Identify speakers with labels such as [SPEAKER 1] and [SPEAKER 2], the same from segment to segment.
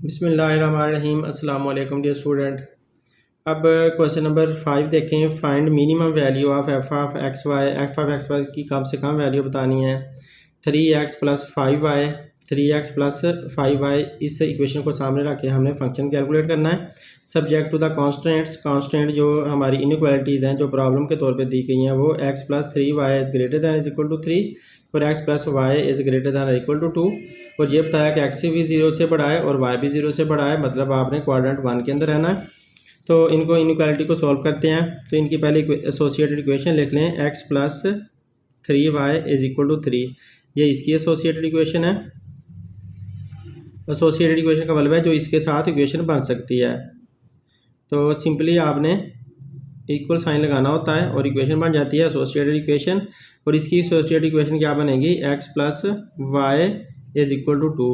[SPEAKER 1] बिस्मिल्लाहिर्रहमानिर्रहीम। अस्सलाम वालेकुम डियर स्टूडेंट। अब क्वेश्चन नंबर 5 देखें। Find minimum value of f of x y. F of x y की कम से कम वैल्यू बतानी है। 3x plus 5y, 3x plus 5y, इस इक्वेशन को सामने रख के हमने फंक्शन कैलकुलेट करना है subject to the constants. Constant जो हमारी इनइक्वालिटीज़ हैं जो प्रॉब्लम के तौर पे दी गई हैं वो x plus 3y is greater than is equal to 3 और x plus y is greater than equal to 2। और ये बताया कि x भी 0 से बड़ा है और y भी 0 से बड़ा है, मतलब आपने क्वाड्रेंट 1 के अंदर रहना है। तो इनको इनइक्वालिटी को सॉल्व करते हैं। तो इनकी पहले एसोसिएटेड इक्वेशन लिख लें। x plus 3y is equal to 3, ये इसकी एसोसिएटेड इक्वेशन है। एसोसिएटेड इक्वेशन का मतलब है जो इसके साथ इक्वेशन बन सकती है। तो सिंपली आपने इक्वल साइन लगाना होता है और इक्वेशन बन जाती है एसोसिएटेड इक्वेशन। और इसकी एसोसिएटेड इक्वेशन क्या बनेगी? x plus y is equal to 2।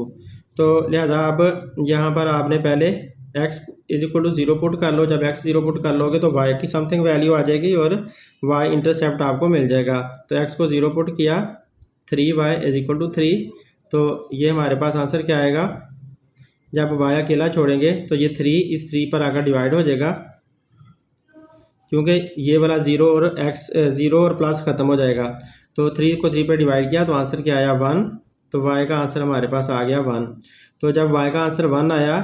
[SPEAKER 1] तो लिहाजा अब यहाँ पर आपने पहले x is equal to 0 put कर लो। जब x 0 पुट कर लोगे तो y की समथिंग वैल्यू आ जाएगी और y इंटरसेप्ट आपको मिल जाएगा। तो x को 0 पुट किया, 3y इज़ इक्वल टू 3। तो ये हमारे पास आंसर क्या आएगा? जब y अकेला छोड़ेंगे तो ये 3 इस 3 पर आकर डिवाइड हो जाएगा, क्योंकि ये वाला 0 और x 0 और प्लस ख़त्म हो जाएगा। तो 3 को 3 पर डिवाइड किया तो आंसर क्या आया? 1। तो y का आंसर हमारे पास आ गया 1। तो जब y का आंसर 1 आया,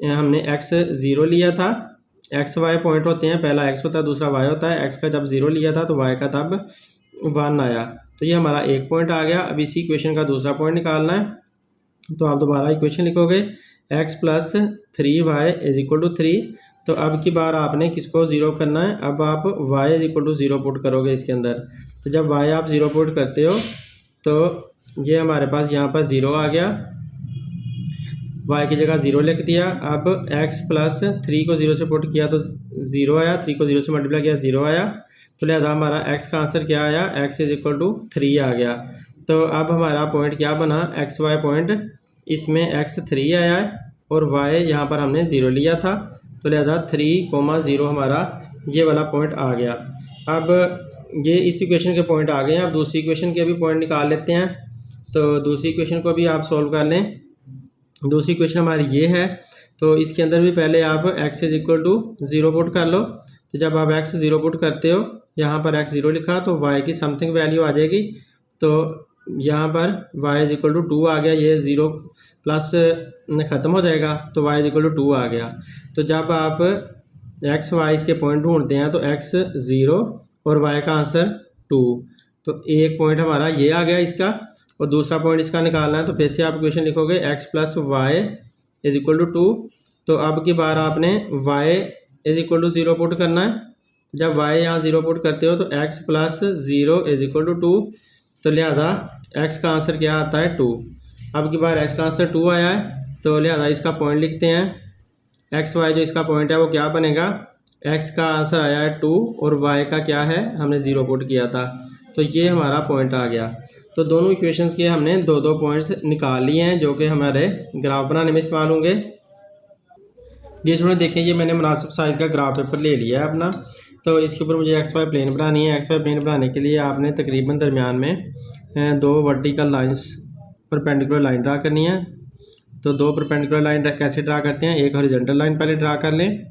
[SPEAKER 1] हमने x 0 लिया था। x y पॉइंट होते हैं, पहला x होता है दूसरा y होता है। x का जब 0 लिया था तो y का तब 1 आया। तो ये हमारा एक पॉइंट आ गया। अब इसी इक्वेशन का दूसरा पॉइंट निकालना है। तो आप दोबारा इक्वेशन लिखोगे x plus 3y is equal to 3। तो अब की बार आपने किसको 0 करना है? अब आप y is equal to 0 put करोगे इसके अंदर। तो जब y आप 0 पुट करते हो तो ये हमारे पास यहाँ पर 0 आ गया, y की जगह 0 लिख दिया। अब x प्लस 3 को 0 से पुट किया तो 0 आया, 3 को 0 से मल्टीप्लाई किया 0 आया। तो लिहाजा हमारा x का आंसर क्या आया? x इज़ इक्वल टू 3 आ गया। तो अब हमारा पॉइंट क्या बना? X y point. इसमें x 3 आया है और y यहाँ पर हमने 0 लिया था। तो लिहाजा 3,0 हमारा ये वाला पॉइंट आ गया। अब ये इस इक्वेशन के पॉइंट आ गए हैं। अब दूसरी इक्वेशन के भी पॉइंट निकाल लेते हैं। तो दूसरी इक्वेशन को भी आप सॉल्व कर लें। दूसरी इक्वेशन हमारी ये है। तो इसके अंदर भी पहले आप x is equal to 0 put कर लो। तो जब आप x 0 पुट करते हो, यहाँ पर x 0 लिखा तो y की समथिंग वैल्यू आ जाएगी। तो यहाँ पर y इज़ इक्वल टू 2 आ गया, ये 0 प्लस ख़त्म हो जाएगा तो y इज़ इक्वल टू 2 आ गया। तो जब आप x y इसके पॉइंट ढूंढते हैं तो x 0 और y का आंसर 2। तो एक पॉइंट हमारा ये आ गया इसका, और दूसरा पॉइंट इसका निकालना है। तो फिर से आप इक्वेशन लिखोगे x plus y is equal to 2। तो अब की बार आपने y is equal to 0 put करना है। जब y यहाँ 0 पुट करते हो तो x plus 0 is equal to 2। तो लिहाजा x का आंसर क्या आता है? 2। अब की बार x का आंसर 2 आया है, तो लिहाजा इसका पॉइंट लिखते हैं। x y जो इसका पॉइंट है वो क्या बनेगा? x का आंसर आया है 2 और y का क्या है? हमने 0 पुट किया था। तो ये हमारा पॉइंट आ गया। तो दोनों इक्वेशंस के हमने दो पॉइंट्स निकाल लिए हैं जो कि हमारे ग्राफ बनाने में इस्तेमाल होंगे। ये थोड़ा देखें, ये मैंने मुनासिब साइज़ का ग्राफ पेपर ले लिया है अपना। तो इसके ऊपर मुझे एक्स वाई प्लेन बनानी है। एक्स वाई प्लेन बनाने के लिए आपने तकरीबन दरमियान में 2 vertical lines perpendicular line draw करनी है। तो 2 परपेंडिकुलर लाइन कैसे ड्रा करते हैं? एक हॉरिजॉन्टल लाइन पहले ड्रा कर लें।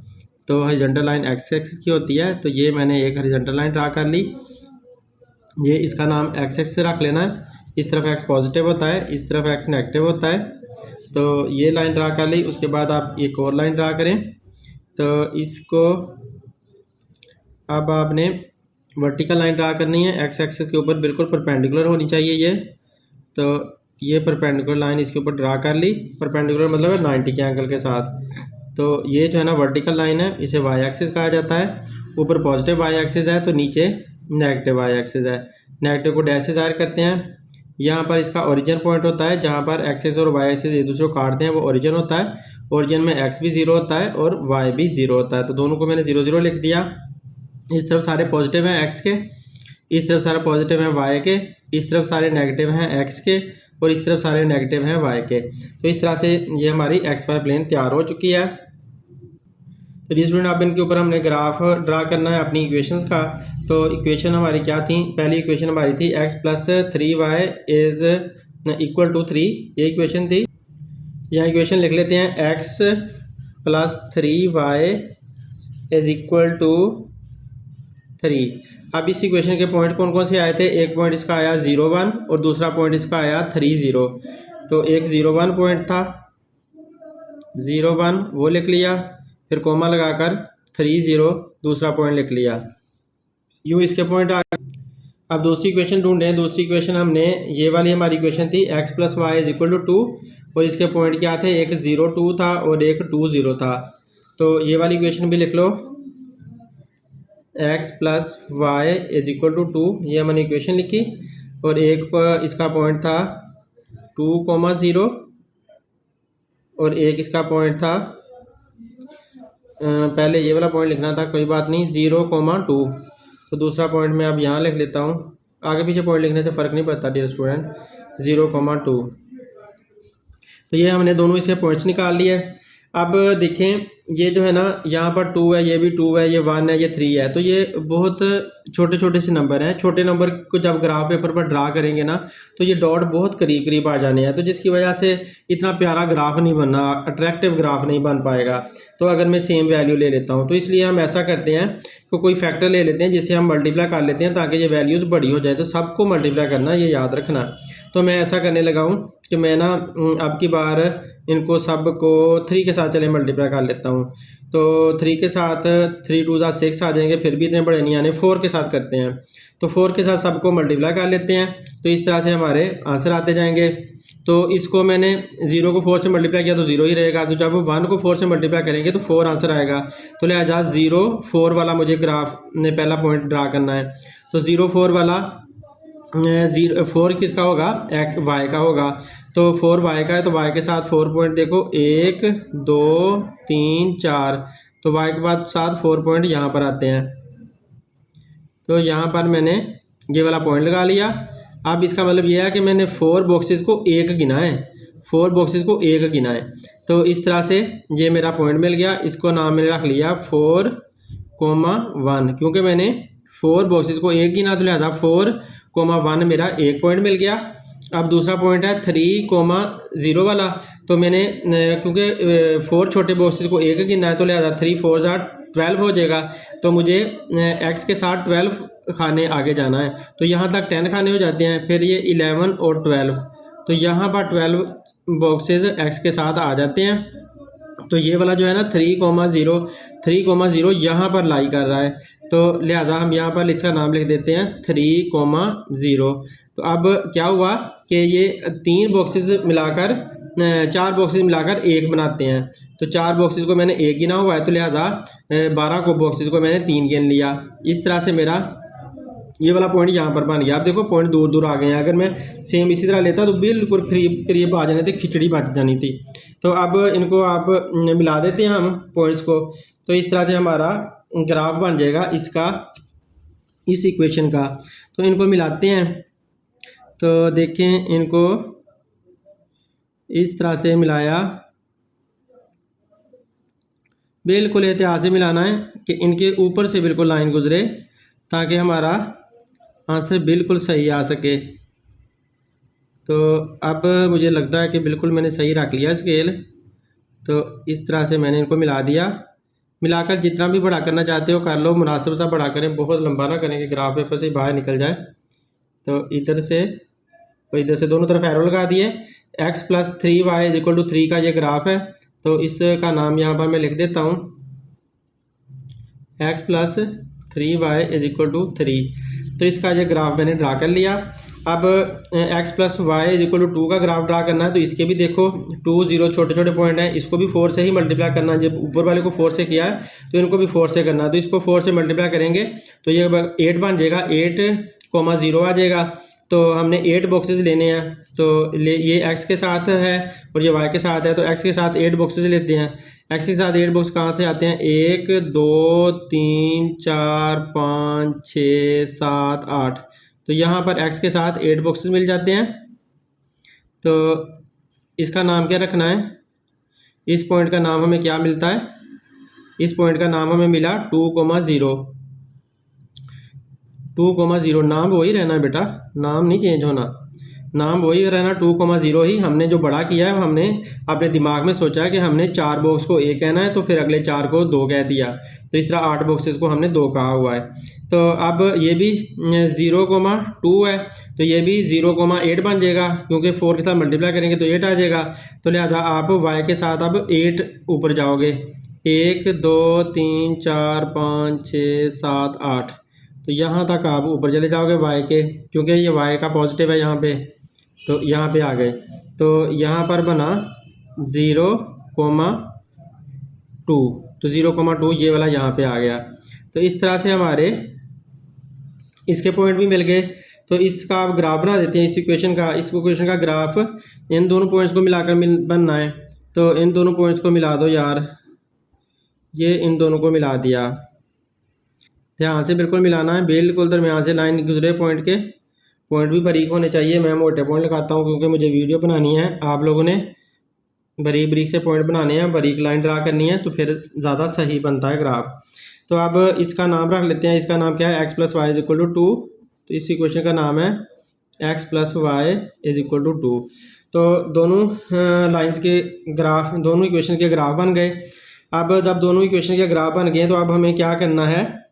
[SPEAKER 1] तो हॉरिजॉन्टल लाइन एक्स एक्सिस की होती है। तो ये मैंने एक हॉरिजॉन्टल लाइन ड्रा कर ली। ये इसका नाम एक्स एक्सिस रख लेना है। इस तरफ एक्स पॉजिटिव होता है, इस तरफ एक्स नेगेटिव होता है। तो ये लाइन ड्रा कर ली। उसके बाद आप एक और लाइन ड्रा करें। तो इसको अब आपने वर्टिकल लाइन ड्रा करनी है। एक्स एक्सिस के ऊपर बिल्कुल परपेंडिकुलर होनी चाहिए ये। तो ये परपेंडिकुलर लाइन इसके ऊपर ड्रा कर ली। परपेंडिकुलर मतलब है 90 के एंगल के साथ। तो ये जो है ना वर्टिकल लाइन है, इसे वाई एक्सिस कहा जाता है। ऊपर पॉजिटिव वाई एक्सिस है तो नीचे नेगेटिव वाई एक्सिस है। नेगेटिव को डैश से ज़ाहिर करते हैं। यहाँ पर इसका ओरिजिन पॉइंट होता है, जहाँ पर एक्सिस और वाई एक्सिस एक दूसरे को काटते हैं वो ओरिजिन होता है। ओरिजिन में एक्स भी 0 होता है और वाई भी 0 होता है। तो दोनों को मैंने 0 0 लिख दिया। इस तरफ सारे पॉजिटिव हैं एक्स के, इस तरफ सारे पॉजिटिव हैं वाई के, इस तरफ सारे नेगेटिव हैं एक्स के और इस तरफ सारे नेगेटिव हैं वाई के। तो इस तरह से ये हमारी एक्स वाई प्लेन तैयार हो चुकी है। तो ये स्टूडेंट अब इनके ऊपर हमने ग्राफ ड्रा करना है अपनी इक्वेशंस का। तो इक्वेशन हमारी क्या थी? पहली इक्वेशन हमारी थी x plus 3y is equal to 3, ये इक्वेशन थी। यहाँ इक्वेशन लिख लेते हैं x plus 3y is equal to 3। अब इस इक्वेशन के पॉइंट कौन कौन से आए थे? एक पॉइंट इसका आया 0 1 और दूसरा पॉइंट इसका आया 3 0। तो एक 0 1 पॉइंट था, 0 1 वो लिख लिया, फिर कोमा लगाकर 3 0 दूसरा पॉइंट लिख लिया। यूँ इसके पॉइंट आ गए। अब दूसरी इक्वेशन ढूंढें। दूसरी इक्वेशन हमने, ये वाली हमारी इक्वेशन थी x plus y is equal to 2 और इसके पॉइंट क्या थे? एक 0 2 था और एक 2 0 था। तो ये वाली इक्वेशन भी लिख लो, x plus y is equal to 2, ये मैंने इक्वेशन लिखी। और एक पर इसका पॉइंट था 2,0 और एक इसका पॉइंट था, पहले ये वाला पॉइंट लिखना था, कोई बात नहीं, 0,2। तो दूसरा पॉइंट मैं अब यहाँ लिख लेता हूँ, आगे पीछे पॉइंट लिखने से फ़र्क नहीं पड़ता डियर स्टूडेंट, 0,2। तो ये हमने दोनों इसके पॉइंट्स निकाल लिए। अब देखें, ये जो है ना, यहाँ पर 2 है, ये भी 2 है, ये 1 है, ये 3 है। तो ये बहुत छोटे छोटे से नंबर हैं। छोटे नंबर को जब ग्राफ पेपर पर ड्रा करेंगे ना, तो ये डॉट बहुत करीब करीब आ जाने हैं, तो जिसकी वजह से इतना प्यारा ग्राफ नहीं बनना, अट्रैक्टिव ग्राफ नहीं बन पाएगा। तो अगर मैं सेम वैल्यू ले लेता हूँ, तो इसलिए हम ऐसा करते हैं कि कोई फैक्टर ले लेते हैं जिससे हम मल्टीप्लाई कर लेते हैं, ताकि ये वैल्यूज़ बड़ी हो जाए। तो सबको मल्टीप्लाई करना, ये याद रखना। तो मैं ऐसा करने लगा हूँ कि मैं ना अब की बार इनको सब को 3 के साथ चले मल्टीप्लाई कर लेता हूँ। तो 3 के साथ 3 2 6 आ जाएंगे, फिर भी इतने बड़े नहीं आने। 4 के साथ करते हैं, तो 4 के साथ सबको मल्टीप्लाई कर लेते हैं। तो इस तरह से हमारे आंसर आते जाएंगे। तो इसको मैंने 0 को 4 से मल्टीप्लाई किया तो 0 ही रहेगा। तो जब 1 को 4 से मल्टीप्लाई करेंगे तो 4 आंसर आएगा। तो लिहाजा 0 4 वाला मुझे ग्राफ में पहला पॉइंट ड्रा करना है। तो 0 4 वाला 4 किसका होगा? वाई का होगा। तो 4 वाई का है, तो वाई के साथ 4 पॉइंट देखो, 1 2 3 4। तो वाई के बाद साथ 4 पॉइंट यहाँ पर आते हैं। तो यहाँ पर मैंने ये वाला पॉइंट लगा लिया। अब इसका मतलब ये है कि मैंने 4 बॉक्सेस को 1 गिना है, 4 बॉक्सेस को 1 गिना है। तो इस तरह से ये मेरा पॉइंट मिल गया। इसको नाम मैंने रख लिया 4,1, क्योंकि मैंने 4 बॉक्सेस को 1 गिना, तो लिहाजा 4,1 मेरा एक पॉइंट मिल गया। अब दूसरा पॉइंट है 3,0 वाला। तो मैंने क्योंकि 4 छोटे बॉक्सेस को 1 गिना है, तो लिहाजा 3 4 12 हो जाएगा। तो मुझे x के साथ 12 खाने आगे जाना है। तो यहाँ तक 10 खाने हो जाते हैं, फिर ये 11 और 12। तो यहाँ पर 12 बॉक्सेस x के साथ आ जाते हैं। तो ये वाला जो है ना 3,0 यहाँ पर लाई कर रहा है। तो लिहाजा हम यहाँ पर इसका नाम लिख देते हैं 3,0। तो अब क्या हुआ कि ये 3 बॉक्सेस मिलाकर 4 बॉक्सेस मिलाकर 1 बनाते हैं। तो 4 बॉक्सेस को मैंने 1 गिना हुआ है, तो लिहाजा 12 को बॉक्सेस को मैंने 3 गिन लिया। इस तरह से मेरा ये वाला पॉइंट यहाँ पर बन गया। आप देखो पॉइंट दूर दूर आ गए हैं। अगर मैं सेम इसी तरह लेता तो बिल्कुल करीब करीब आ जाने थे, खिचड़ी बच जानी थी। तो अब इनको आप मिला देते हैं हम पॉइंट्स को। तो इस तरह से हमारा ग्राफ बन जाएगा इसका, इस इक्वेशन का। तो इनको मिलाते हैं। तो देखें, इनको इस तरह से मिलाया, बिल्कुल एहतियात से मिलाना है कि इनके ऊपर से बिल्कुल लाइन गुजरे, ताकि हमारा आंसर बिल्कुल सही आ सके। तो अब मुझे लगता है कि बिल्कुल मैंने सही रख लिया स्केल। तो इस तरह से मैंने इनको मिला दिया। मिलाकर जितना भी बड़ा करना चाहते हो कर लो, मुनासिब सा बड़ा करें, बहुत लंबा ना करें कि ग्राफ पेपर से बाहर निकल जाए। तो इधर से दोनों तरफ एरो लगा दिए। x plus 3y is equal to 3 का ये ग्राफ है। तो इसका नाम यहाँ पर मैं लिख देता हूँ, x plus 3y is equal to 3। तो इसका ये ग्राफ मैंने ड्रा कर लिया। अब x plus y is equal to 2 का ग्राफ ड्रा करना है। तो इसके भी देखो 2 0 छोटे छोटे पॉइंट हैं, इसको भी 4 से ही मल्टीप्लाई करना है। जब ऊपर वाले को 4 से किया है तो इनको भी 4 से करना है। तो इसको 4 से मल्टीप्लाई करेंगे तो ये 8 बन जाएगा, 8,0 आ जाएगा। तो हमने 8 बॉक्सेस लेने हैं। तो ये x के साथ है और ये y के साथ है। तो x के साथ 8 बॉक्सेस लेते हैं। x के साथ 8 बॉक्स कहाँ से आते हैं? 1 2 3 4 5 6 7 8। तो यहाँ पर x के साथ 8 बॉक्सेस मिल जाते हैं। तो इसका नाम क्या रखना है? इस पॉइंट का नाम हमें क्या मिलता है? इस पॉइंट का नाम हमें मिला 2,0। 2,0 नाम वही रहना है बेटा, नाम नहीं चेंज होना। नाम वही रहना 2,0 ही। हमने जो बड़ा किया है हमने अपने दिमाग में सोचा है कि हमने 4 बॉक्स को 1 कहना है, तो फिर अगले 4 को 2 कह दिया, तो इस तरह 8 बॉक्सेस को हमने 2 कहा हुआ है। तो अब ये भी 0,2 है, तो ये भी 0,8 बन जाएगा, क्योंकि 4 के साथ मल्टीप्लाई करेंगे तो 8 आ जाएगा। तो लिहाजा आप y के साथ अब 8 ऊपर जाओगे, 1 2 3 4 5 6 7 8, तो यहाँ तक आप ऊपर चले जाओगे y के, क्योंकि ये y का पॉजिटिव है यहाँ पे, तो यहाँ पे आ गए। तो यहाँ पर बना 0,2, तो 0,2 ये वाला यहाँ पे आ गया। तो इस तरह से हमारे इसके पॉइंट भी मिल गए। तो इसका आप ग्राफ बना देते हैं इस इक्वेशन का। इस इक्वेशन का ग्राफ इन दोनों पॉइंट्स को मिलाकर बनना है, तो इन दोनों पॉइंट्स को मिला दो यार, ये इन दोनों को मिला दिया, ध्यान से बिल्कुल मिलाना है, बिल्कुल दरमियान से लाइन गुजरे पॉइंट के, पॉइंट भी बारीक होने चाहिए। मैं मोटे पॉइंट लगाता हूँ क्योंकि मुझे वीडियो बनानी है, आप लोगों ने बारीक बारीक से पॉइंट बनाने हैं, बारीक लाइन ड्रा करनी है, तो फिर ज़्यादा सही बनता है ग्राफ। तो अब इसका नाम रख लेते हैं, इसका नाम क्या है, x + y = 2। तो इस इक्वेशन का नाम है x + y = 2। तो दोनों लाइंस के ग्राफ, दोनों इक्वेशन के ग्राफ बन गए। अब जब दोनों इक्वेशन के ग्राफ बन गए तो अब हमें क्या करना है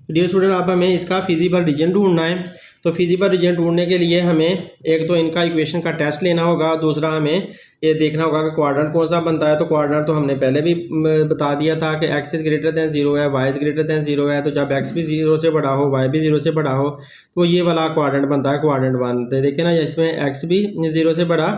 [SPEAKER 1] डियर स्टूडेंट, अब हमें इसका फिजिबल रीजन ढूंढना है। तो फिजिबल रीजन ढूंढने के लिए हमें एक तो इनका इक्वेशन का टेस्ट लेना होगा, दूसरा हमें ये देखना होगा कि क्वाड्रेंट कौन सा बनता है। तो क्वाड्रेंट तो हमने पहले भी बता दिया था कि x > 0 है, y > 0 है, तो जब x भी 0 से बड़ा हो, y भी 0 से बड़ा हो, तो ये वाला क्वाड्रेंट बनता है, क्वाड्रेंट 1। तो देखिए ना, इसमें x भी 0 से बड़ा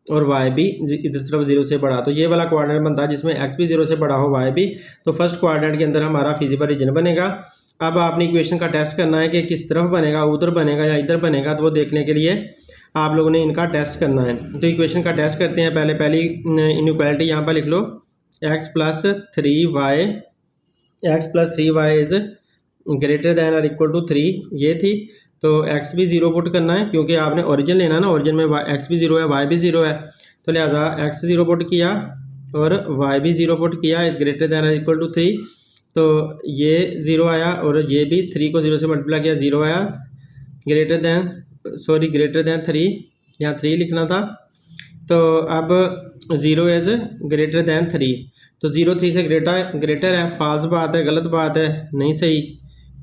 [SPEAKER 1] और y भी इधर तरफ 0 से बड़ा, तो ये वाला क्वाड्रेंट बनता है जिसमें x भी 0 से बड़ा हो, y भी। तो फर्स्ट क्वाड्रेंट के अंदर हमारा फिजिबल रीजन बनेगा। अब आपने इक्वेशन का टेस्ट करना है कि किस तरफ बनेगा, उधर बनेगा या इधर बनेगा, तो वो देखने के लिए आप लोगों ने इनका टेस्ट करना है। तो इक्वेशन का टेस्ट करते हैं। पहली इनइक्वालिटी यहाँ पर लिख लो, x + 3y is greater then और इक्वल टू 3, ये थी। तो x भी 0 पुट करना है, क्योंकि आपने ओरिजिन लेना ना, ओरिजिन में x भी 0 है, y भी 0 है, तो लिहाजा x 0 पुट किया और y भी 0 पुट किया, इज़ ग्रेटर दैन और इक्वल टू 3। तो ये 0 आया और ये भी 3 को 0 से मल्टीप्लाई किया, 0 आया, ग्रेटर दैन 3, यहाँ 3 लिखना था। तो अब 0 इज़ ग्रेटर दैन 3, तो 0 3 से ग्रेटर है, फाल्स बात है, गलत बात है, नहीं सही।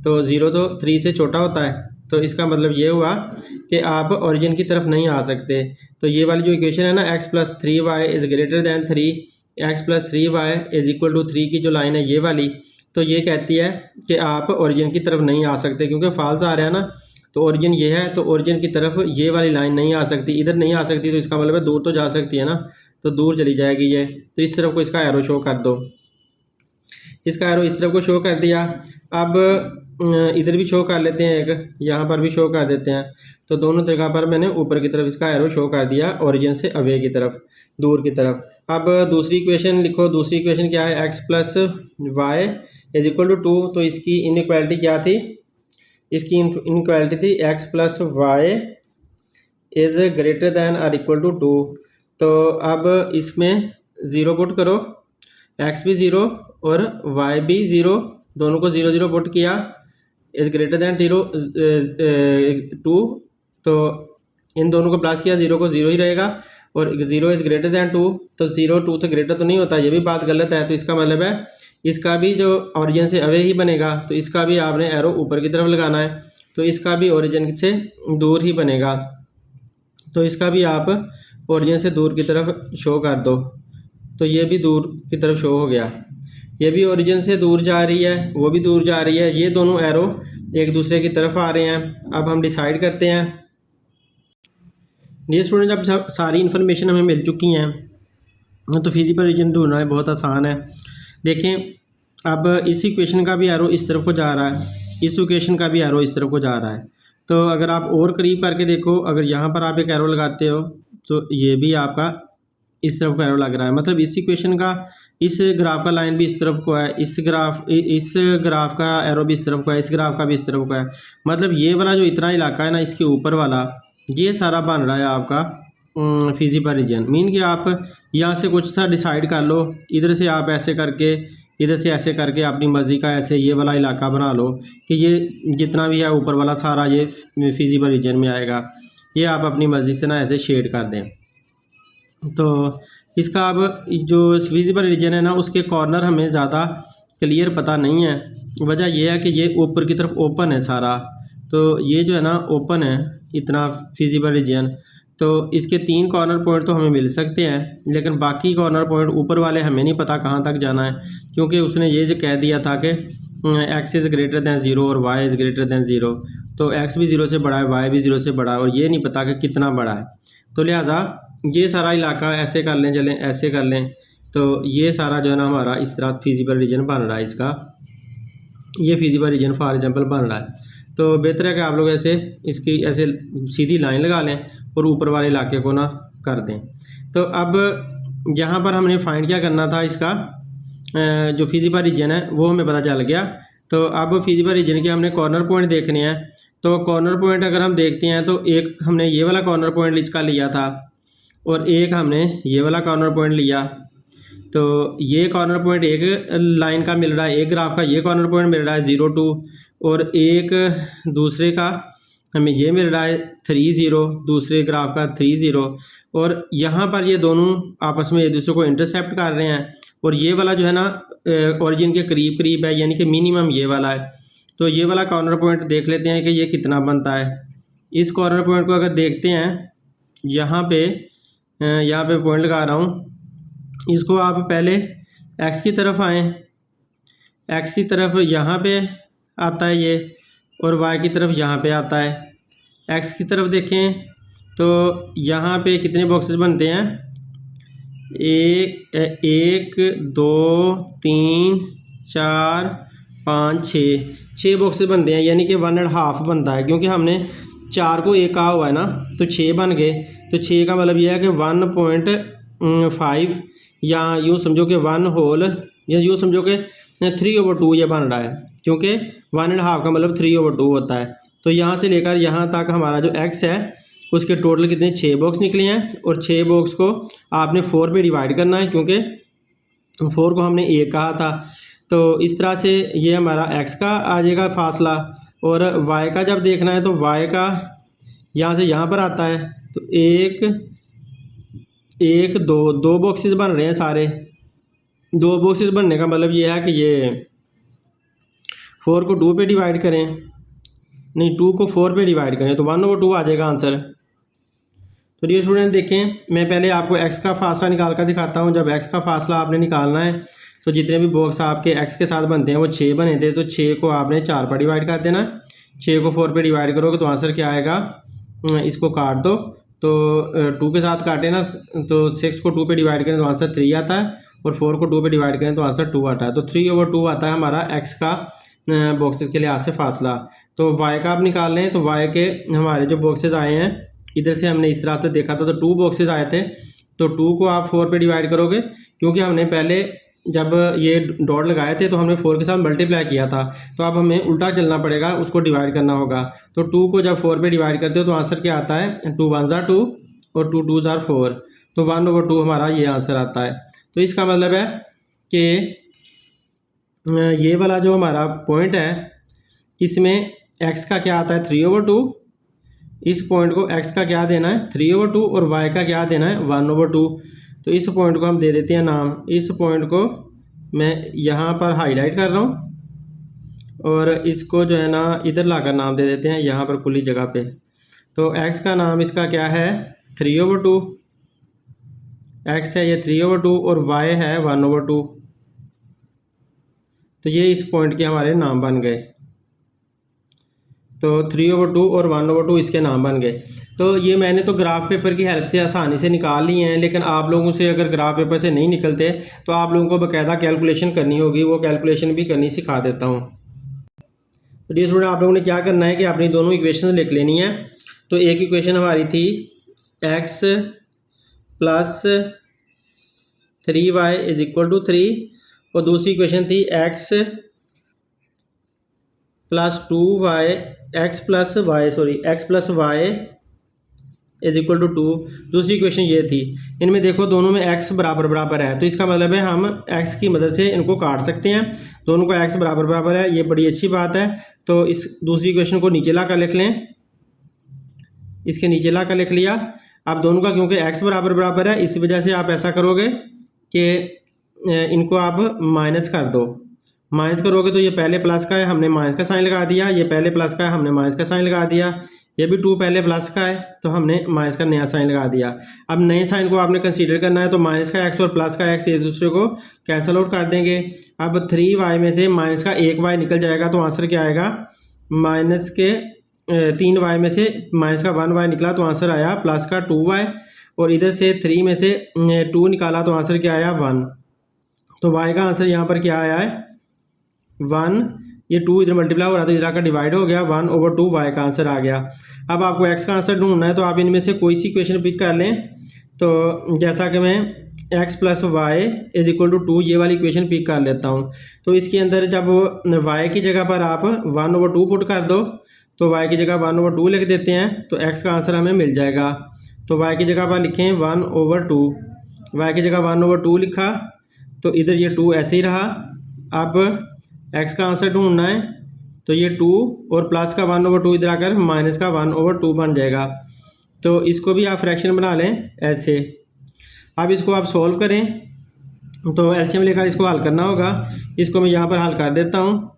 [SPEAKER 1] तो 0 तो 3 से छोटा होता है, तो इसका मतलब ये हुआ कि आप ओरिजिन की तरफ नहीं आ सकते। तो ये वाली जो इक्वेशन है ना, x + 3y is greater then 3, x + 3y = 3 की जो लाइन है ये वाली, तो ये कहती है कि आप ओरिजिन की तरफ नहीं आ सकते, क्योंकि फॉल्स आ रहा है ना। तो ओरिजिन ये है, तो ओरिजिन की तरफ ये वाली लाइन नहीं आ सकती, इधर नहीं आ सकती, तो इसका मतलब है दूर तो जा सकती है ना, तो दूर चली जाएगी ये। तो इस तरफ को इसका एरो शो कर दो, इसका एरो इस तरफ को शो कर दिया। अब इधर भी शो कर लेते हैं, एक यहाँ पर भी शो कर देते हैं। तो दोनों जगह पर मैंने ऊपर की तरफ इसका एरो शो कर दिया, ओरिजिन से अवे की तरफ, दूर की तरफ। अब दूसरी इक्वेशन लिखो, दूसरी इक्वेशन क्या है, x + y = 2। तो इसकी इनइक्वालिटी क्या थी, इसकी इनइक्वालिटी थी x + y is greater then और इक्वल टू 2। तो अब इसमें 0 पुट करो, x भी 0 और y भी 0, दोनों को 0 0 पुट किया, इज़ ग्रेटर दैन 2। तो इन दोनों को प्लस किया, 0 को 0 ही रहेगा, और 0 इज़ ग्रेटर दैन 2। तो 0 2 से ग्रेटर तो नहीं होता, ये भी बात गलत है। तो इसका मतलब है इसका भी जो ओरिजिन से अवे ही बनेगा, तो इसका भी आपने एरो ऊपर की तरफ लगाना है, तो इसका भी ओरिजिन से दूर ही बनेगा। तो इसका भी आप ओरिजिन से दूर की तरफ शो कर दो, तो ये भी दूर की तरफ शो हो गया, ये भी ओरिजिन से दूर जा रही है, वो भी दूर जा रही है, ये दोनों एरो एक दूसरे की तरफ आ रहे हैं। अब हम डिसाइड करते हैं। डियर स्टूडेंट, जब सारी इन्फॉर्मेशन हमें मिल चुकी हैं तो फिजिबल रीजन ढूंढना है बहुत आसान है। देखें, अब इस इक्वेशन का भी एरो इस तरफ को जा रहा है, इस इक्वेशन का भी एरो इस तरफ को जा रहा है। तो अगर आप और करीब करके देखो, अगर यहाँ पर आप एक एरो लगाते हो तो ये भी आपका इस तरफ का एरो लग रहा है, मतलब इस इक्वेशन का, इस ग्राफ का लाइन भी इस तरफ को है, इस ग्राफ का एरो भी इस तरफ को है, इस ग्राफ का भी इस तरफ को है। मतलब ये वाला जो इतना इलाका है ना, इसके ऊपर वाला, ये सारा बन रहा है आपका फिजिबल रीजन। मीन कि आप यहाँ से कुछ सा डिसाइड कर लो, इधर से आप ऐसे करके, इधर से ऐसे करके अपनी मर्ज़ी का ऐसे ये वाला इलाका बना लो कि ये जितना भी है ऊपर वाला सारा ये फिजिबल रीजन में आएगा। ये आप अपनी मर्ज़ी से ना ऐसे शेड कर दें। तो इसका अब जो विजिबल रीजन है ना, उसके कॉर्नर हमें ज़्यादा क्लियर पता नहीं है। वजह यह है कि ये ऊपर की तरफ ओपन है सारा, तो ये जो है ना ओपन है इतना विजिबल रीजन। तो इसके 3 कॉर्नर पॉइंट तो हमें मिल सकते हैं, लेकिन बाकी कॉर्नर पॉइंट ऊपर वाले हमें नहीं पता कहाँ तक जाना है, क्योंकि उसने ये जो कह दिया था कि x इज़ ग्रेटर दैन 0 और y इज़ ग्रेटर दैन 0। तो x भी 0 से बड़ा है, y भी 0 से बड़ा है, और ये नहीं पता कि कितना बड़ा है। तो लिहाजा ये सारा इलाका ऐसे कर लें, चलें ऐसे कर लें, तो ये सारा जो है ना हमारा इस तरह फिजिबल रीजन बन रहा है। इसका ये फिजिबल रीजन फॉर एग्जांपल बन रहा है। तो बेहतर है कि आप लोग ऐसे इसकी ऐसे सीधी लाइन लगा लें और ऊपर वाले इलाके को ना कर दें। तो अब यहाँ पर हमने फाइंड क्या करना था, इसका जो फिजिबल रीजन है वो हमें पता चल गया। तो अब फिजिबल रीजन के हमने कॉर्नर पॉइंट देखने हैं। तो कॉर्नर पॉइंट अगर हम देखते हैं तो एक हमने ये वाला कॉर्नर पॉइंट इसका लिया था और एक हमने ये वाला कॉर्नर पॉइंट लिया। तो ये कॉर्नर पॉइंट एक लाइन का मिल रहा है, एक ग्राफ का ये कॉर्नर पॉइंट मिल रहा है 0 2, और एक दूसरे का हमें ये मिल रहा है 3 0, दूसरे ग्राफ का 3 0। और यहाँ पर ये दोनों आपस में एक दूसरे को इंटरसेप्ट कर रहे हैं, और ये वाला जो है ना ओरिजिन के करीब करीब है, यानी कि मिनिमम ये वाला है। तो ये वाला कॉर्नर पॉइंट देख लेते हैं कि ये कितना बनता है। इस कॉर्नर पॉइंट को अगर देखते हैं, यहाँ पे पॉइंट लगा रहा हूँ, इसको आप पहले x की तरफ आएँ, x की तरफ यहाँ पे आता है ये, और y की तरफ यहाँ पे आता है। x की तरफ देखें तो यहाँ पे कितने बॉक्सेस बनते हैं, 1 2 3 4 5 6 बॉक्सेस बनते हैं, यानी कि 1.5 बनता है, क्योंकि हमने 4 को 1 कहा हुआ है ना, तो 6 बन गए। तो 6 का मतलब यह है कि 1.5, या यूँ समझो कि 1 होल, या यूँ समझो कि 3/2 ये बन रहा है, क्योंकि 1.5 का मतलब 3/2 होता है। तो यहाँ से लेकर यहाँ तक हमारा जो x है उसके टोटल कितने 6 बॉक्स निकले हैं, और 6 बॉक्स को आपने 4 पे डिवाइड करना है, क्योंकि 4 को हमने 1 कहा था। तो इस तरह से ये हमारा x का आ जाएगा फासला, और y का जब देखना है तो y का यहाँ से यहाँ पर आता है। तो 1 2 बॉक्सेस बन रहे हैं सारे। 2 बॉक्सेस बनने का मतलब ये है कि ये 4 को 2 पे डिवाइड करें, नहीं 2 को 4 पे डिवाइड करें, तो 1/2 आ जाएगा आंसर। तो ये स्टूडेंट देखें, मैं पहले आपको x का फासला निकाल कर दिखाता हूँ। जब x का फासला आपने निकालना है तो जितने भी बॉक्स आपके x के साथ बनते हैं वो 6 बने थे, तो 6 को आपने 4 पर डिवाइड कर देना। 6 को 4 पे डिवाइड करोगे तो आंसर क्या आएगा, इसको काट दो तो 2 के साथ काटे ना, तो 6 को 2 पे डिवाइड करें तो आंसर 3 आता है, और 4 को 2 पे डिवाइड करें तो आंसर 2 आता है। तो 3/2 आता है हमारा x का बॉक्सेस के लिहाज से फासला। तो y का आप निकाल लें, तो y के हमारे जो बॉक्सेस आए हैं, इधर से हमने इस तरह से देखा था तो 2 बॉक्सेस आए थे। तो 2 को आप 4 पे डिवाइड करोगे, क्योंकि हमने पहले जब ये डॉट लगाए थे तो हमने 4 के साथ मल्टीप्लाई किया था, तो अब हमें उल्टा चलना पड़ेगा, उसको डिवाइड करना होगा। तो 2 को जब 4 पे डिवाइड करते हो तो आंसर क्या आता है, 2 1 2 और 2 2 4, तो 1/2 हमारा ये आंसर आता है। तो इसका मतलब है कि ये वाला जो हमारा पॉइंट है इसमें x का क्या आता है 3/2, इस पॉइंट को x का क्या देना है 3/2, और y का क्या देना है 1/2। तो इस पॉइंट को हम दे देते हैं नाम, इस पॉइंट को मैं यहाँ पर हाईलाइट कर रहा हूँ, और इसको जो है ना इधर लाकर नाम दे देते हैं यहाँ पर खुली जगह पे। तो x का नाम इसका क्या है 3/2, x है ये 3/2 और y है 1/2। तो ये इस पॉइंट के हमारे नाम बन गए। तो 3/2 और 1/2 इसके नाम बन गए। तो ये मैंने तो ग्राफ पेपर की हेल्प से आसानी से निकाल लिए हैं, लेकिन आप लोगों से अगर ग्राफ पेपर से नहीं निकलते तो आप लोगों को बाकायदा कैलकुलेशन करनी होगी, वो कैलकुलेशन भी करनी सिखा देता हूँ। तो डियर स्टूडेंट, आप लोगों ने क्या करना है कि अपनी दोनों इक्वेशन लिख लेनी है। तो एक इक्वेशन हमारी थी x plus 3y is equal to 3, और दूसरी इक्वेशन थी x plus 2y x plus y is equal to 2। दूसरी इक्वेशन ये थी। इनमें देखो दोनों में x बराबर बराबर है, तो इसका मतलब है हम x की मदद से इनको काट सकते हैं। दोनों का x बराबर बराबर है, ये बड़ी अच्छी बात है। तो इस दूसरी इक्वेशन को नीचे ला कर लिख लें। इसके नीचे ला कर लिख लिया। अब दोनों का क्योंकि x बराबर बराबर है, इस वजह से आप ऐसा करोगे कि इनको आप माइनस कर दो। माइनस करोगे तो ये पहले प्लस का है, हमने माइनस का साइन लगा दिया। ये पहले प्लस का है, हमने माइनस का साइन लगा दिया। ये भी 2 पहले प्लस का है तो हमने माइनस का नया साइन लगा दिया। अब नए साइन को आपने कंसीडर करना है, तो माइनस का x और प्लस का x एक दूसरे को कैंसिल आउट कर देंगे। अब 3y में से माइनस का 1y निकल जाएगा, तो आंसर क्या आएगा? माइनस के 3y में से माइनस का 1y निकला तो आंसर आया प्लस का 2y, और इधर से 3 में से 2 निकाला तो आंसर क्या आया? 1। तो y का आंसर यहाँ पर क्या आया है? 1। ये 2 इधर मल्टीप्लाई हो रहा था, इधर आकर डिवाइड हो गया, 1/2 y का आंसर आ गया। अब आपको x का आंसर ढूंढना है, तो आप इनमें से कोई सी इक्वेशन पिक कर लें। तो जैसा कि मैं x + y = 2 ये वाली इक्वेशन पिक कर लेता हूँ। तो इसके अंदर जब y की जगह पर आप 1/2 पुट कर दो, तो y की जगह 1/2 लिख देते हैं, तो x का आंसर हमें मिल जाएगा। तो y की जगह पर लिखें 1/2, y की जगह 1/2 लिखा, तो इधर ये 2 ऐसे ही रहा। अब x का आंसर ढूंढना है, तो ये 2 और प्लस का 1/2 इधर आकर माइनस का 1/2 बन जाएगा। तो इसको भी आप फ्रैक्शन बना लें ऐसे। अब इसको आप सोल्व करें, तो एलसीएम लेकर इसको हल करना होगा। इसको मैं यहाँ पर हल कर देता हूँ।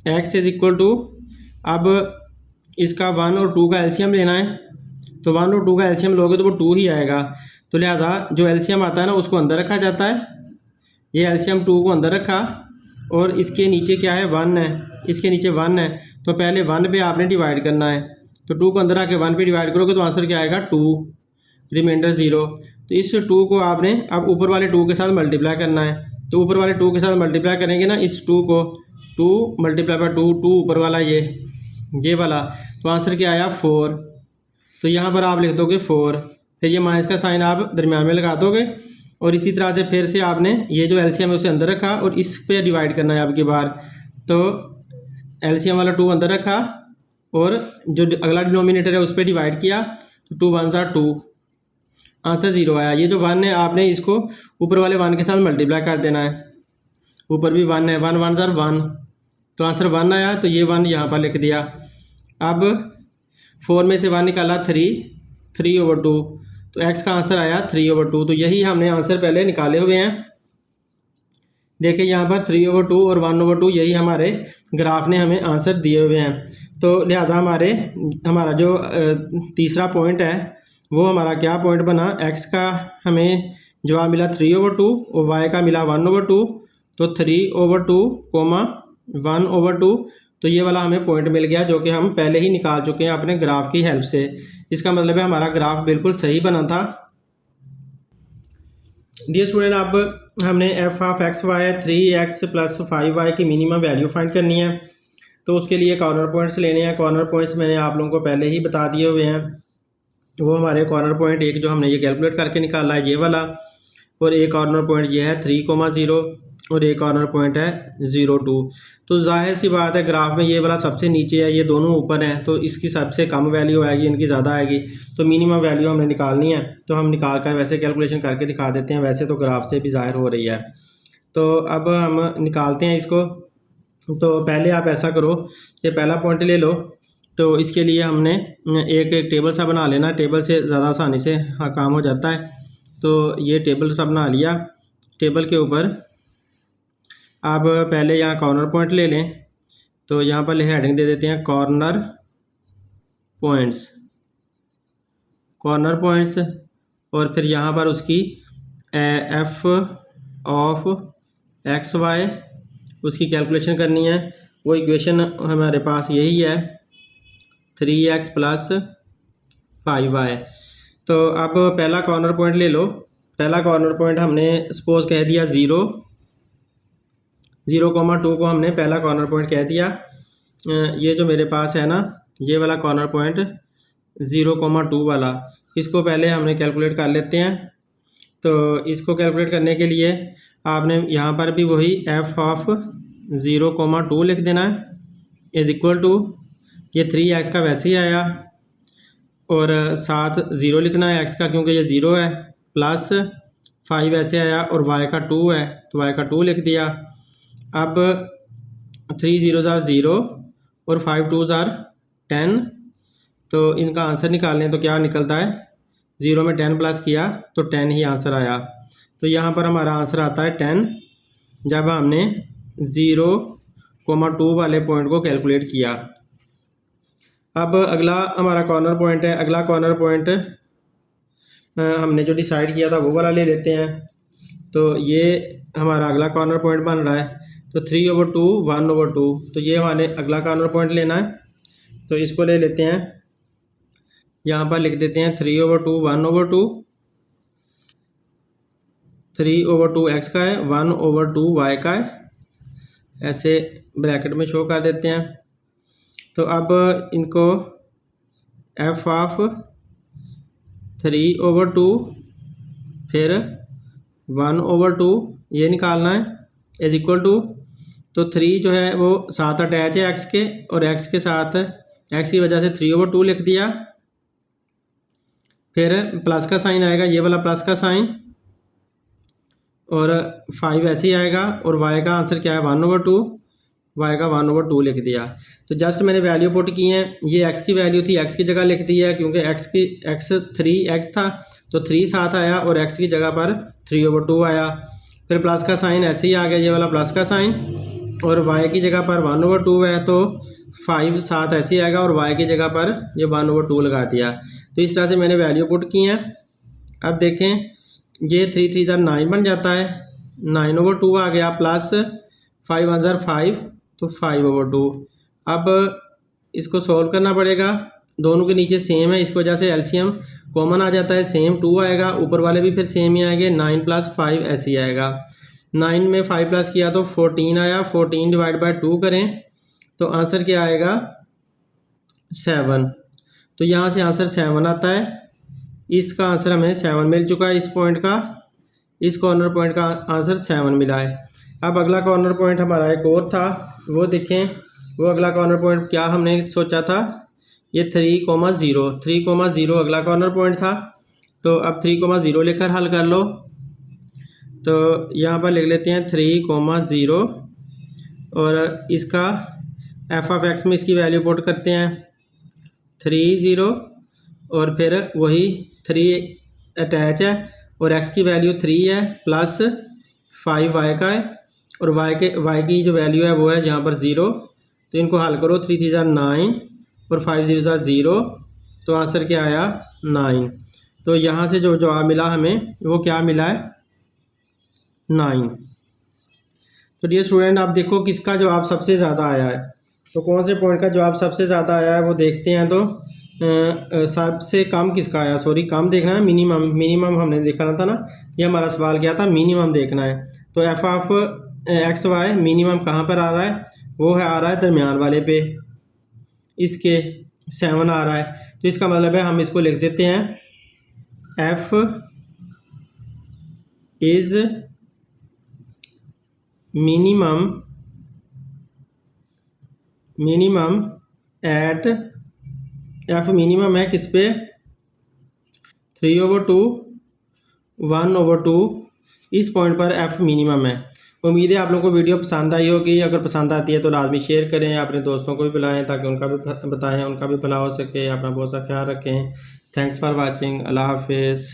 [SPEAKER 1] x = अब इसका 1 और 2 का एलसीएम लेना है, तो 1 और 2 का एलसीएम लोगे तो वो 2 ही आएगा। तो लिहाजा जो एलसीएम आता है ना, उसको अंदर रखा जाता है। ये एलसीएम 2 को अंदर रखा, और इसके नीचे क्या है? 1 है, इसके नीचे 1 है, तो पहले 1 पे आपने डिवाइड करना है। तो 2 को अंदर आके 1 पे डिवाइड करोगे तो आंसर क्या आएगा? 2, रिमाइंडर 0। तो इस 2 को आपने अब ऊपर वाले 2 के साथ मल्टीप्लाई करना है। तो ऊपर वाले 2 के साथ मल्टीप्लाई करेंगे ना, इस 2 को 2 × 2, 2 ऊपर वाला ये वाला, तो आंसर क्या आया? 4। तो यहाँ पर आप लिख दोगे 4, फिर ये माइनस का साइन आप दरम्यान में लगा दोगे, और इसी तरह से फिर से आपने ये जो एलसीएम है उसे अंदर रखा और इस पे डिवाइड करना है आपकी बार। तो एलसीएम वाला 2 अंदर रखा और जो अगला डिनोमिनेटर है उस पर डिवाइड किया, तो 2 × 1 = 2, आंसर 0 आया। ये जो 1 है आपने इसको ऊपर वाले 1 के साथ मल्टीप्लाई कर देना है। ऊपर भी 1 है, 1 × 1 = 1, तो आंसर 1 आया। तो ये 1 यहाँ पर लिख दिया। अब 4 में से 1 निकाला 3/2, तो x का आंसर आया 3/2। तो यही हमने आंसर पहले निकाले हुए हैं। देखिए यहाँ पर 3/2 और 1/2 यही हमारे ग्राफ ने हमें आंसर दिए हुए हैं। तो लिहाजा हमारा जो तीसरा पॉइंट है वो हमारा क्या पॉइंट बना? x का हमें जवाब मिला 3/2 और y का मिला 1/2, तो 3/2, 1/2, तो ये वाला हमें पॉइंट मिल गया, जो कि हम पहले ही निकाल चुके हैं अपने ग्राफ की हेल्प से। इसका मतलब है हमारा ग्राफ बिल्कुल सही बना था। डियर स्टूडेंट, अब हमने f(x, y) 3x + 5y की मिनिमम वैल्यू फाइंड करनी है। तो उसके लिए कॉर्नर पॉइंट्स लेने हैं। कॉर्नर पॉइंट्स मैंने आप लोगों को पहले ही बता दिए हुए हैं। वो हमारे कॉर्नर पॉइंट एक जो हमने ये कैलकुलेट करके निकाला है ये वाला, और एक कॉर्नर पॉइंट ये है 3,0 और एक कॉर्नर पॉइंट है 0,2। तो जाहिर सी बात है ग्राफ में ये वाला सबसे नीचे है, ये दोनों ऊपर हैं, तो इसकी सबसे कम वैल्यू आएगी, इनकी ज़्यादा आएगी। तो मिनिमम वैल्यू हमें निकालनी है, तो हम निकाल कर वैसे कैलकुलेशन करके दिखा देते हैं। वैसे तो ग्राफ से भी ज़ाहिर हो रही है। तो अब हम निकालते हैं इसको। तो पहले आप ऐसा करो, ये पहला पॉइंट ले लो। तो इसके लिए हमने एक टेबल सा बना लेना। टेबल से ज़्यादा आसानी से काम हो जाता है। तो ये टेबल सा बना लिया। टेबल के ऊपर आप पहले यहाँ कॉर्नर पॉइंट ले लें। तो यहाँ पर हेडिंग दे देते हैं कॉर्नर पॉइंट्स, और फिर यहाँ पर उसकी f(x, y) उसकी कैलकुलेशन करनी है। वो इक्वेशन हमारे पास यही है 3x + 5y। तो अब पहला कॉर्नर पॉइंट ले लो। पहला कॉर्नर पॉइंट हमने सपोज कह दिया 0,2 को हमने पहला कॉर्नर पॉइंट कह दिया। ये जो मेरे पास है ना, ये वाला कॉर्नर पॉइंट 0,2 वाला, इसको पहले हमने कैलकुलेट कर लेते हैं। तो इसको कैलकुलेट करने के लिए आपने यहाँ पर भी वही f(0,2) लिख देना है = ये 3x का वैसे ही आया, और साथ 0 लिखना है x का, क्योंकि ये 0 है, प्लस 5 ऐसे आया, और y का 2 है, तो y का 2 लिख दिया। अब 3 0s are 0 और 5 2s are 10, तो तो इनका आंसर निकालें तो क्या निकलता है, 0 में 10 प्लस किया तो 10 ही आंसर आया। तो यहाँ पर हमारा आंसर आता है 10 जब हमने 0,2 वाले पॉइंट को कैलकुलेट किया। अब अगला हमारा कॉर्नर पॉइंट है। अगला कॉर्नर पॉइंट हमने जो डिसाइड किया था वो वाला ले लेते हैं। तो ये हमारा अगला कॉर्नर पॉइंट बन रहा है। तो 3/2 1/2, तो ये हमारे अगला कॉर्नर पॉइंट लेना है। तो इसको ले लेते हैं, यहाँ पर लिख देते हैं 3/2 1/2, 3/2 x का है, 1/2 y का है, ऐसे ब्रैकेट में शो कर देते हैं। तो अब इनको f ऑफ 3/2 फिर 1/2 ये निकालना है इज इक्वल टू, तो 3 जो है वो साथ अटैच है x के, और x के साथ x की वजह से 3/2 लिख दिया। फिर प्लस का साइन आएगा, ये वाला प्लस का साइन, और 5 ऐसे ही आएगा। और y का आंसर क्या है 1/2, y का 1/2 लिख दिया। तो जस्ट मैंने वैल्यू पुट की है, ये x की वैल्यू थी, x की जगह लिख दी है क्योंकि x 3x था तो 3 साथ आया और x की जगह पर 3/2 आया। फिर प्लस का साइन ऐसे ही आ गया, ये वाला प्लस का साइन, और y की जगह पर 1/2 है तो 5 साथ ऐसे ही आएगा और y की जगह पर ये 1/2 लगा दिया। तो इस तरह से मैंने वैल्यू पुट की हैं। अब देखें ये 3 3 9 बन जाता है, 9/2 आ गया, प्लस 5 1 5 तो 5/2। अब इसको सॉल्व करना पड़ेगा, दोनों के नीचे सेम है, इस वजह से एलसीएम कॉमन आ जाता है, सेम 2 आएगा, ऊपर वाले भी फिर सेम ही आएंगे, 9 + 5 ऐसे ही आएगा। 9 में 5 प्लस किया तो 14 आया, 14 डिवाइड बाय 2 करें तो आंसर क्या आएगा 7। तो यहाँ से आंसर 7 आता है। इसका आंसर हमें 7 मिल चुका है, इस पॉइंट का, इस कॉर्नर पॉइंट का आंसर 7 मिला है। अब अगला कॉर्नर पॉइंट हमारा एक और था, वो देखें। वो अगला कॉर्नर पॉइंट क्या हमने सोचा था, ये 3,0 अगला कॉर्नर पॉइंट था। तो अब 3,0 लेकर हल कर लो। तो यहाँ पर लिख लेते हैं 3,0 और इसका f(x) में इसकी वैल्यू पुट करते हैं 30 और फिर वही 3 अटैच है और x की वैल्यू 3 है, प्लस 5 y का है, और y की जो वैल्यू है वो है यहाँ पर 0। तो इनको हल करो, 3 3 9 और 5 0 0, तो आंसर क्या आया 9। तो यहाँ से जो जवाब मिला हमें वो क्या मिला है 9। तो डियर स्टूडेंट आप देखो किसका जवाब सबसे ज़्यादा आया है। तो कौन से पॉइंट का जवाब सबसे ज़्यादा आया है वो देखते हैं। तो सबसे कम किसका आया, सॉरी कम देखना है, मिनिमम हमने देखना था ना, ये हमारा सवाल क्या था, मिनिमम देखना है। तो f(x, y) मिनिमम कहाँ पर आ रहा है, वो है आ रहा है दरमियान वाले पे, इसके 7 आ रहा है। तो इसका मतलब है हम इसको लिख देते हैं f is minimum at, f minimum है किस पे 3/2 1/2, इस पॉइंट पर f मिनिमम है। उम्मीद है आप लोगों को वीडियो पसंद आई होगी। अगर पसंद आती है तो लाजमी शेयर करें, अपने दोस्तों को भी बुलाएं ताकि उनका भी बताएं, उनका भी भला हो सके। अपना बहुत सा ख्याल रखें। Thanks for watching. अल्लाह हाफिज़।